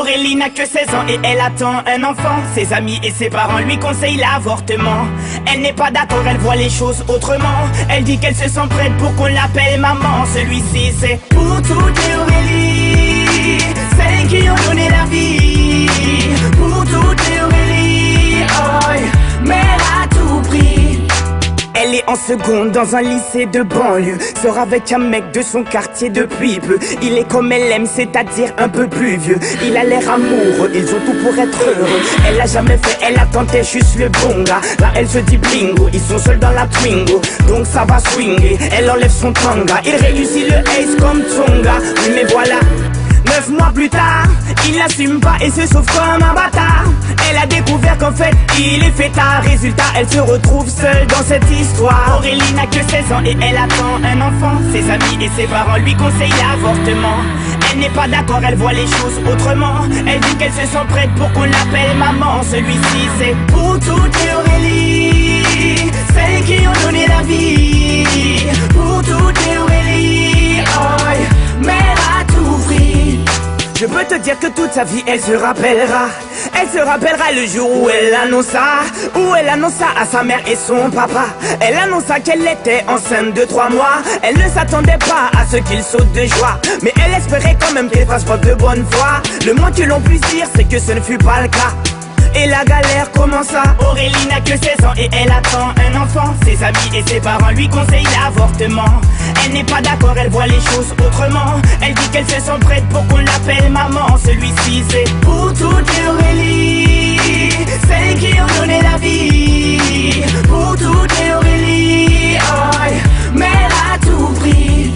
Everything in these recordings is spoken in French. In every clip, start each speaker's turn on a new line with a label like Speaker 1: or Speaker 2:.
Speaker 1: Aurélie n'a que 16 ans et elle attend un enfant. Ses amis et ses parents lui conseillent l'avortement. Elle n'est pas d'accord, elle voit les choses autrement. Elle dit qu'elle se sent prête pour qu'on l'appelle maman. Celui-ci c'est pour toutes les Aurélie, celles qui ont donné la vie. Pour toutes les Aurélie, oh, mère à tout prix. Elle est en seconde dans un lycée de banlieue. Sort avec un mec de son quartier depuis peu. Il est comme elle aime, c'est-à-dire un peu plus vieux. Il a l'air amoureux, ils ont tout pour être heureux. Elle a jamais fait, elle a tenté juste le bon gars. Là elle se dit bingo, ils sont seuls dans la Twingo. Donc ça va swinguer, elle enlève son tanga. Il réussit le ace comme Tonga. Oui mais voilà, 9 mois plus tard, il n'assume pas et se sauve comme un bâtard. Elle a découvert qu'en fait, il est fêtard. Résultat, elle se retrouve seule dans cette histoire. Aurélie n'a que 16 ans et elle attend un enfant. Ses amis et ses parents lui conseillent l'avortement. Elle n'est pas d'accord, elle voit les choses autrement. Elle dit qu'elle se sent prête pour qu'on l'appelle maman. Celui-ci c'est pour toutes les Aurélie, celles qui ont donné la vie. Pour toutes les Aurélie, oh, mère à tout prix. Je peux te dire que toute sa vie elle se rappellera. Elle se rappellera le jour où elle annonça à sa mère et son papa. Elle annonça qu'elle était enceinte de 3 mois. Elle ne s'attendait pas à ce qu'il saute de joie, mais elle espérait quand même qu'elle fasse preuve de bonne foi. Le moins que l'on puisse dire c'est que ce ne fut pas le cas. Et la galère commença. Aurélie n'a que 16 ans et elle attend un enfant. Ses amis et ses parents lui conseillent l'avortement. Elle n'est pas d'accord, elle voit les choses autrement. Elle dit qu'elle se sent prête pour qu'on l'appelle maman. Celui-ci c'est pour toutes les Aurélie, celles qui ont donné la vie. Pour toutes les Aurélie, oh, mère à tout prix.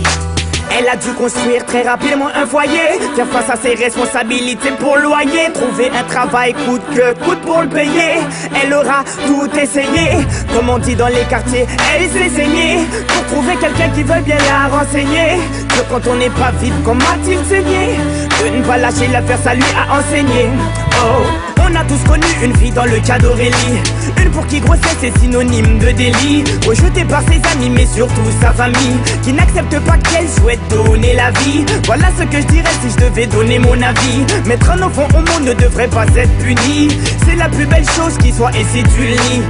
Speaker 1: Elle a dû construire très rapidement un foyer, faire face à ses responsabilités pour le loyer, trouver un travail coûte que coûte pour le payer. Elle aura tout essayé, comme on dit dans les quartiers, elle s'est saignée pour trouver quelqu'un qui veuille bien la renseigner. Que quand on n'est pas vide, comme a-t-il saigné, de ne pas lâcher l'affaire, ça lui a enseigné. Oh, on a tous connu une fille dans le cas d'Aurélie, une pour qui grossesse est synonyme de délit, rejetée par ses amis mais surtout sa famille, qui n'accepte pas qu'elle souhaite donner la vie. Voilà ce que je dirais si je devais donner mon avis. Mettre un enfant au monde ne devrait pas être puni. C'est la plus belle chose qui soit et si tu le nies,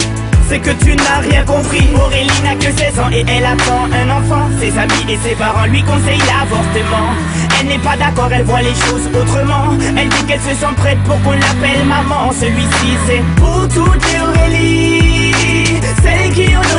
Speaker 1: c'est que tu n'as rien compris. Aurélie n'a que 16 ans et elle attend un enfant. Ses amis et ses parents lui conseillent l'avortement. Elle n'est pas d'accord, elle voit les choses autrement. Elle dit qu'elle se sent prête pour qu'on l'appelle maman. Celui-ci c'est pour toutes les Aurélie, celles qui ont